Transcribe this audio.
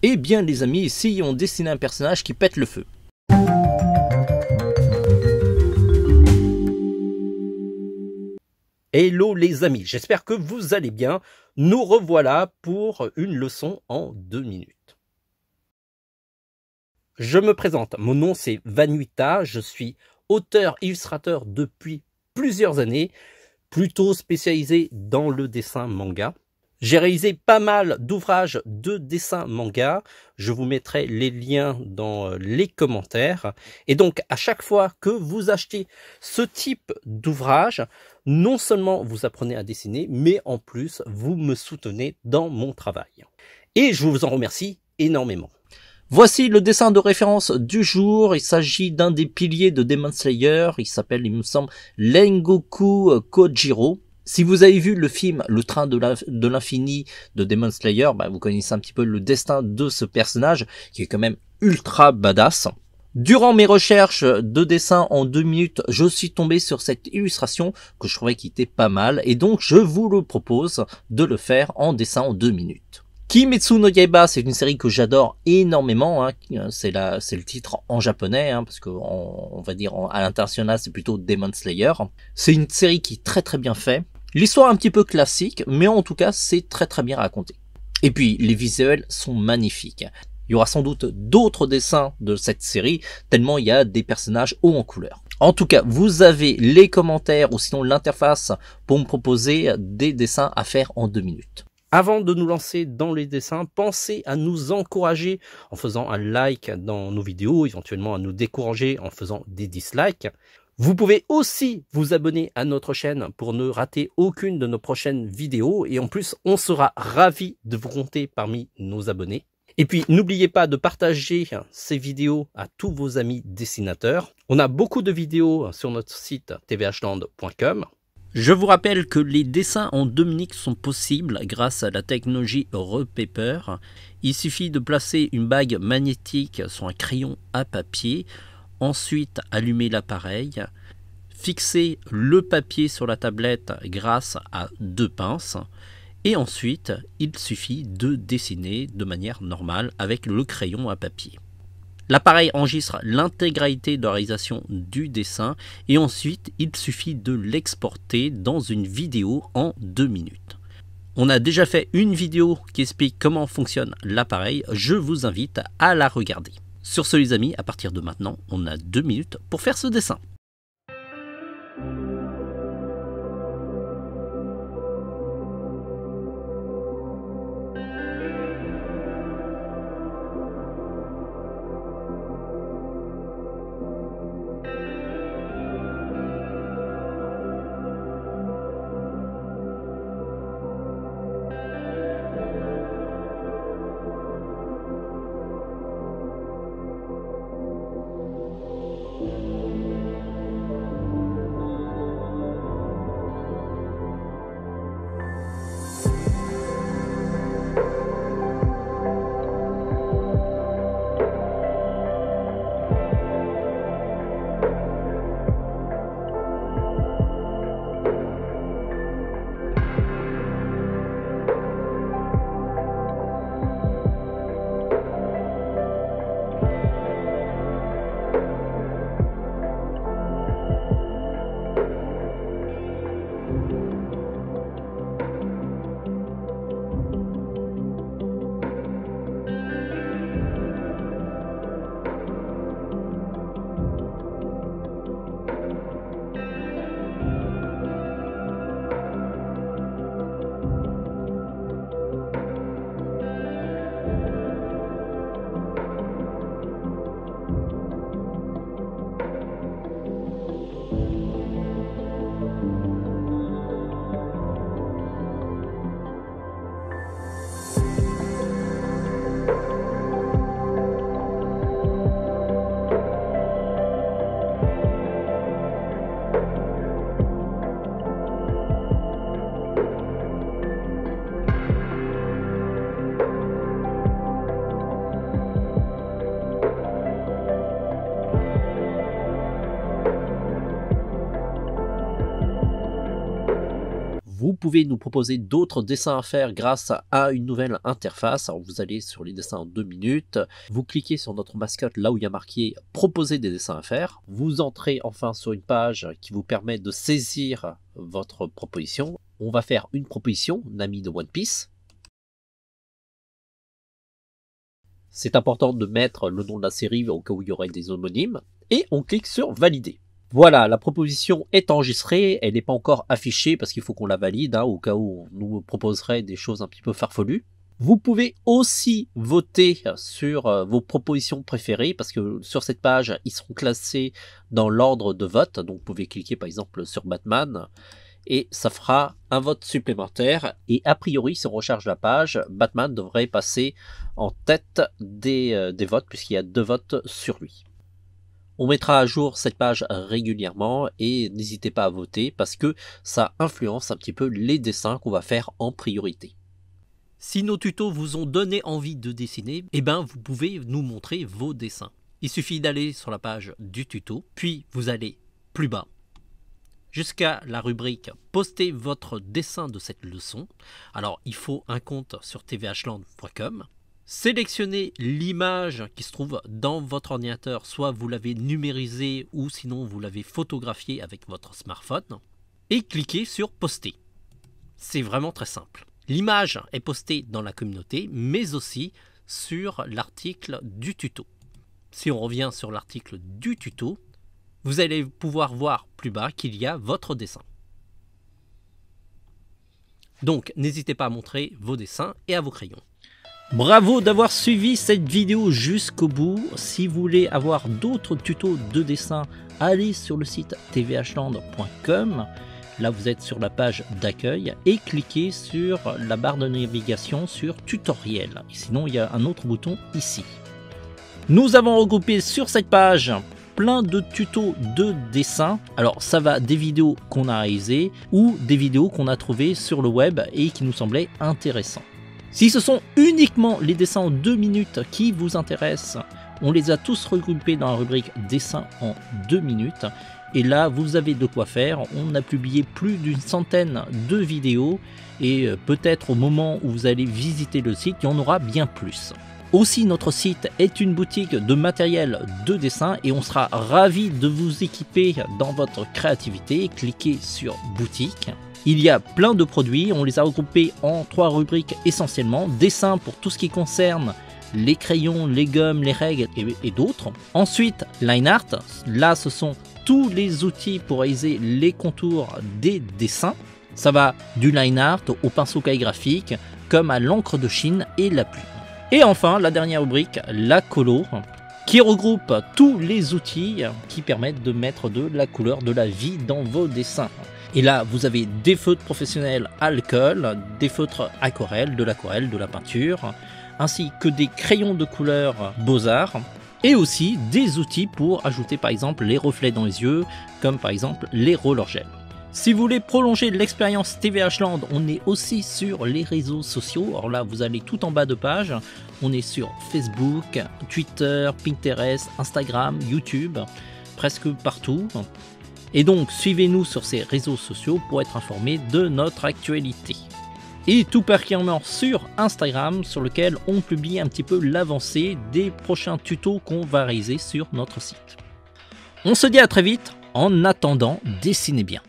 Eh bien les amis, ici on dessine un personnage qui pète le feu. Hello les amis, j'espère que vous allez bien. Nous revoilà pour une leçon en 2 minutes. Je me présente, mon nom c'est Vanuita, je suis auteur-illustrateur depuis plusieurs années, plutôt spécialisé dans le dessin manga. J'ai réalisé pas mal d'ouvrages de dessin manga, je vous mettrai les liens dans les commentaires. Et donc à chaque fois que vous achetez ce type d'ouvrage, non seulement vous apprenez à dessiner, mais en plus vous me soutenez dans mon travail. Et je vous en remercie énormément. Voici le dessin de référence du jour, il s'agit d'un des piliers de Demon Slayer, il s'appelle, il me semble, Rengoku Kojiro. Si vous avez vu le film Le Train de l'Infini de Demon Slayer, vous connaissez un petit peu le destin de ce personnage qui est quand même ultra badass. Durant mes recherches de dessin en 2 minutes, je suis tombé sur cette illustration que je trouvais qui était pas mal et donc je vous le propose de le faire en dessin en 2 minutes. Kimetsu no Yaiba, c'est une série que j'adore énormément, c'est le titre en japonais, parce que on va dire à l'international c'est plutôt Demon Slayer. C'est une série qui est très très bien faite. L'histoire est un petit peu classique, mais en tout cas c'est très très bien raconté. Et puis les visuels sont magnifiques. Il y aura sans doute d'autres dessins de cette série, tellement il y a des personnages hauts en couleur. En tout cas, vous avez les commentaires ou sinon l'interface pour me proposer des dessins à faire en 2 minutes. Avant de nous lancer dans les dessins, pensez à nous encourager en faisant un like dans nos vidéos, éventuellement à nous décourager en faisant des dislikes. Vous pouvez aussi vous abonner à notre chaîne pour ne rater aucune de nos prochaines vidéos et en plus, on sera ravis de vous compter parmi nos abonnés. Et puis, n'oubliez pas de partager ces vidéos à tous vos amis dessinateurs. On a beaucoup de vidéos sur notre site tvhland.com. Je vous rappelle que les dessins en 2 minutes sont possibles grâce à la technologie Repaper. Il suffit de placer une bague magnétique sur un crayon à papier, ensuite allumer l'appareil, fixer le papier sur la tablette grâce à 2 pinces, et ensuite il suffit de dessiner de manière normale avec le crayon à papier. L'appareil enregistre l'intégralité de la réalisation du dessin et ensuite il suffit de l'exporter dans une vidéo en 2 minutes. On a déjà fait une vidéo qui explique comment fonctionne l'appareil, je vous invite à la regarder. Sur ce les amis, à partir de maintenant, on a 2 minutes pour faire ce dessin. Vous pouvez nous proposer d'autres dessins à faire grâce à une nouvelle interface. Alors vous allez sur les dessins en 2 minutes, vous cliquez sur notre mascotte là où il y a marqué proposer des dessins à faire. Vous entrez enfin sur une page qui vous permet de saisir votre proposition. On va faire une proposition, Nami de One Piece. C'est important de mettre le nom de la série au cas où il y aurait des homonymes. Et on clique sur valider. Voilà, la proposition est enregistrée, elle n'est pas encore affichée parce qu'il faut qu'on la valide, au cas où on nous proposerait des choses un petit peu farfelues. Vous pouvez aussi voter sur vos propositions préférées parce que sur cette page, ils seront classés dans l'ordre de vote. Donc vous pouvez cliquer par exemple sur Batman et ça fera un vote supplémentaire. Et a priori, si on recharge la page, Batman devrait passer en tête des votes puisqu'il y a 2 votes sur lui. On mettra à jour cette page régulièrement et n'hésitez pas à voter parce que ça influence un petit peu les dessins qu'on va faire en priorité. Si nos tutos vous ont donné envie de dessiner, vous pouvez nous montrer vos dessins. Il suffit d'aller sur la page du tuto, puis vous allez plus bas jusqu'à la rubrique « Postez votre dessin de cette leçon ». Alors, il faut un compte sur tvhland.com. Sélectionnez l'image qui se trouve dans votre ordinateur, soit vous l'avez numérisée ou sinon vous l'avez photographiée avec votre smartphone. Et cliquez sur « Poster ». C'est vraiment très simple. L'image est postée dans la communauté, mais aussi sur l'article du tuto. Si on revient sur l'article du tuto, vous allez pouvoir voir plus bas qu'il y a votre dessin. Donc, n'hésitez pas à montrer vos dessins et à vos crayons. Bravo d'avoir suivi cette vidéo jusqu'au bout. Si vous voulez avoir d'autres tutos de dessin, allez sur le site tvhland.com. Là, vous êtes sur la page d'accueil et cliquez sur la barre de navigation sur tutoriel. Sinon, il y a un autre bouton ici. Nous avons regroupé sur cette page plein de tutos de dessin. Alors ça va des vidéos qu'on a réalisées ou des vidéos qu'on a trouvées sur le web et qui nous semblaient intéressants. Si ce sont uniquement les dessins en 2 minutes qui vous intéressent, on les a tous regroupés dans la rubrique dessins en 2 minutes. Et là, vous avez de quoi faire. On a publié plus d'une centaine de vidéos et peut-être au moment où vous allez visiter le site, il y en aura bien plus. Aussi, notre site est une boutique de matériel de dessin et on sera ravis de vous équiper dans votre créativité. Cliquez sur boutique. Il y a plein de produits, on les a regroupés en 3 rubriques essentiellement. Dessin pour tout ce qui concerne les crayons, les gommes, les règles et d'autres. Ensuite, line art, là ce sont tous les outils pour réaliser les contours des dessins. Ça va du line art au pinceau calligraphique, comme à l'encre de Chine et la plume. Et enfin, la dernière rubrique, la colo, qui regroupe tous les outils qui permettent de mettre de la couleur, de la vie dans vos dessins. Et là, vous avez des feutres professionnels alcool, des feutres aquarelles, de l'aquarelle, de la peinture, ainsi que des crayons de couleur Beaux-Arts, et aussi des outils pour ajouter par exemple les reflets dans les yeux, comme par exemple les roller gel. Si vous voulez prolonger l'expérience TVH Land, on est aussi sur les réseaux sociaux. Alors là, vous allez tout en bas de page. On est sur Facebook, Twitter, Pinterest, Instagram, YouTube, presque partout. Et donc, suivez-nous sur ces réseaux sociaux pour être informé de notre actualité. Et tout particulièrement sur Instagram, sur lequel on publie un petit peu l'avancée des prochains tutos qu'on va réaliser sur notre site. On se dit à très vite. En attendant, dessinez bien.